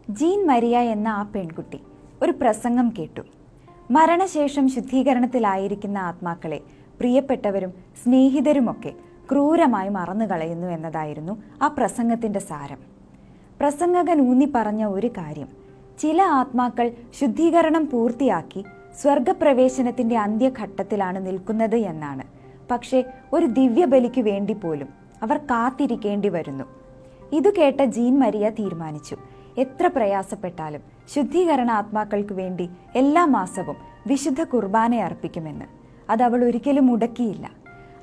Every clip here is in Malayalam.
ജീൻ മരിയ എന്ന ആ പെൺകുട്ടി ഒരു പ്രസംഗം കേട്ടു. മരണശേഷം ശുദ്ധീകരണത്തിലായിരിക്കുന്ന ആത്മാക്കളെ പ്രിയപ്പെട്ടവരും സ്നേഹിതരുമൊക്കെ ക്രൂരമായി മറന്നുകളയുന്നു എന്നതായിരുന്നു ആ പ്രസംഗത്തിന്റെ സാരം. പ്രസംഗകൻ ഊന്നി പറഞ്ഞ ഒരു കാര്യം, ചില ആത്മാക്കൾ ശുദ്ധീകരണം പൂർത്തിയാക്കി സ്വർഗപ്രവേശനത്തിന്റെ അന്ത്യഘട്ടത്തിലാണ് നിൽക്കുന്നത് എന്നാണ്. പക്ഷേ ഒരു ദിവ്യബലിക്കു വേണ്ടി പോലും അവർ കാത്തിരിക്കേണ്ടി വരുന്നു. ഇതു കേട്ട ജീൻ മരിയ തീരുമാനിച്ചു, എത്ര പ്രയാസപ്പെട്ടാലും ശുദ്ധീകരണ ആത്മാക്കൾക്ക് വേണ്ടി എല്ലാ മാസവും വിശുദ്ധ കുർബാന അർപ്പിക്കുമെന്ന്. അത് അവൾ ഒരിക്കലും മുടക്കിയില്ല.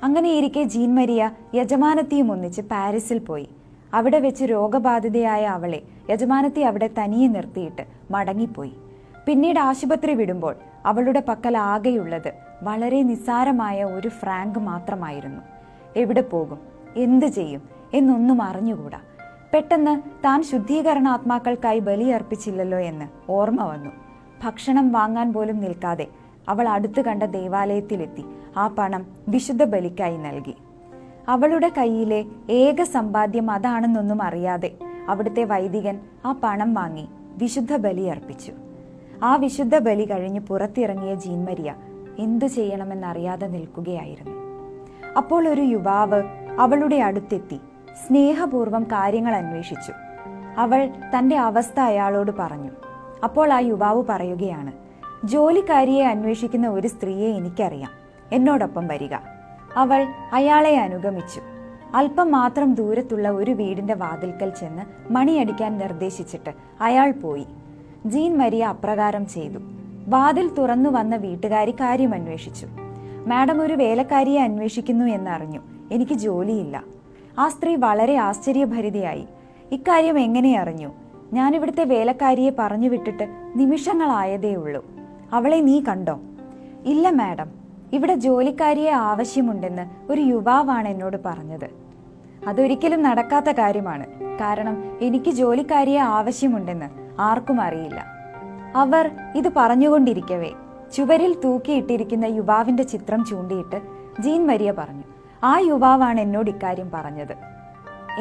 അങ്ങനെയിരിക്കെ ജീൻ മരിയ യജമാനത്തിയും ഒന്നിച്ച് പാരീസിൽ പോയി. അവിടെ വെച്ച് രോഗബാധിതയായ അവളെ യജമാനത്തി അവിടെ തനിയെ നിർത്തിയിട്ട് മടങ്ങിപ്പോയി. പിന്നീട് ആശുപത്രി വിടുമ്പോൾ അവളുടെ പക്കൽ ആകെയുള്ളത് വളരെ നിസ്സാരമായ ഒരു ഫ്രാങ്ക് മാത്രമായിരുന്നു. എവിടെ പോകും, എന്തു ചെയ്യും എന്നൊന്നും അറിഞ്ഞുകൂടാ. പെട്ടെന്ന് താൻ ശുദ്ധീകരണാത്മാക്കൾക്കായി ബലിയർപ്പിച്ചില്ലല്ലോ എന്ന് ഓർമ്മ വന്നു. ഭക്ഷണം വാങ്ങാൻ പോലും നിൽക്കാതെ അവൾ അടുത്തു കണ്ട ദേവാലയത്തിലെത്തി ആ പണം വിശുദ്ധ ബലിക്കായി നൽകി. അവളുടെ കയ്യിലെ ഏക സമ്പാദ്യം അതാണെന്നൊന്നും അറിയാതെ അവിടുത്തെ വൈദികൻ ആ പണം വാങ്ങി വിശുദ്ധ ബലി അർപ്പിച്ചു. ആ വിശുദ്ധ ബലി കഴിഞ്ഞ് പുറത്തിറങ്ങിയ ജീൻ മരിയ എന്തു ചെയ്യണമെന്നറിയാതെ നിൽക്കുകയായിരുന്നു. അപ്പോൾ ഒരു യുവാവ് അവളുടെ അടുത്തെത്തി സ്നേഹപൂർവ്വം കാര്യങ്ങൾ അന്വേഷിച്ചു. അവൾ തന്റെ അവസ്ഥ അയാളോട് പറഞ്ഞു. അപ്പോൾ ആ യുവാവ് പറയുകയാണ്, ജോലിക്കാരിയെ അന്വേഷിക്കുന്ന ഒരു സ്ത്രീയെ എനിക്കറിയാം, എന്നോടൊപ്പം വരിക. അവൾ അയാളെ അനുഗമിച്ചു. അല്പം മാത്രം ദൂരത്തുള്ള ഒരു വീടിന്റെ വാതിൽക്കൽ ചെന്ന് മണിയടിക്കാൻ നിർദ്ദേശിച്ചിട്ട് അയാൾ പോയി. ജീൻ മരിയ അപ്രകാരം ചെയ്തു. വാതിൽ തുറന്നു വന്ന വീട്ടുകാരി കാര്യം അന്വേഷിച്ചു. മാഡം ഒരു വേലക്കാരിയെ അന്വേഷിക്കുന്നു എന്നറിഞ്ഞു, എനിക്ക് ജോലിയില്ല. ആ സ്ത്രീ വളരെ ആശ്ചര്യഭരിതയായി. ഇക്കാര്യം എങ്ങനെ അറിഞ്ഞു? ഞാനിവിടുത്തെ വേലക്കാരിയെ പറഞ്ഞു വിട്ടിട്ട് നിമിഷങ്ങളായതേ ഉള്ളൂ. അവളെ നീ കണ്ടോ? ഇല്ല മാഡം, ഇവിടെ ജോലിക്കാരിയെ ആവശ്യമുണ്ടെന്ന് ഒരു യുവാവാണ് എന്നോട് പറഞ്ഞത്. അതൊരിക്കലും നടക്കാത്ത കാര്യമാണ്. കാരണം എനിക്ക് ജോലിക്കാരിയെ ആവശ്യമുണ്ടെന്ന് ആർക്കും അറിയില്ല. അവർ ഇത് പറഞ്ഞുകൊണ്ടിരിക്കവേ ചുവരിൽ തൂക്കിയിട്ടിരിക്കുന്ന യുവാവിന്റെ ചിത്രം ചൂണ്ടിയിട്ട് ജീൻ മരിയ പറഞ്ഞു, ആ യുവാവാണ് എന്നോട് ഇക്കാര്യം പറഞ്ഞത്.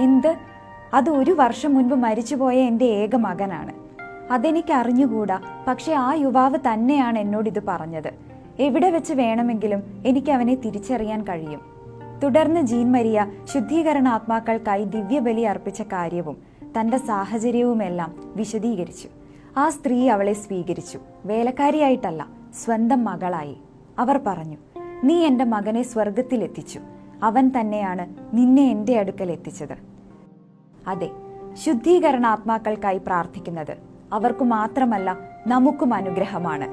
എന്ത്? അത് 1 വർഷം മുൻപ് മരിച്ചുപോയ എൻ്റെ ഏക മകനാണ്. അതെനിക്ക് അറിഞ്ഞുകൂടാ. പക്ഷെ ആ യുവാവ് തന്നെയാണ് എന്നോട് ഇത് പറഞ്ഞത്. എവിടെ വെച്ച് വേണമെങ്കിലും എനിക്ക് അവനെ തിരിച്ചറിയാൻ കഴിയും. തുടർന്ന് ജീൻ മരിയ ശുദ്ധീകരണ ആത്മാക്കൾക്കായി ദിവ്യബലി അർപ്പിച്ച കാര്യവും തന്റെ സാഹചര്യവുമെല്ലാം വിശദീകരിച്ചു. ആ സ്ത്രീ അവളെ സ്വീകരിച്ചു. വേലക്കാരിയായിട്ടല്ല, സ്വന്തം മകളായി. അവർ പറഞ്ഞു, നീ എൻ്റെ മകനെ സ്വർഗത്തിലെത്തിച്ചു. അവൻ തന്നെയാണ് നിന്നെ എൻ്റെ അടുക്കൽ എത്തിച്ചത്. അതെ, ശുദ്ധീകരണ ആത്മാക്കൾക്കായി പ്രാർത്ഥിക്കുന്നത് അവർക്കു മാത്രമല്ല നമുക്കും അനുഗ്രഹമാണ്.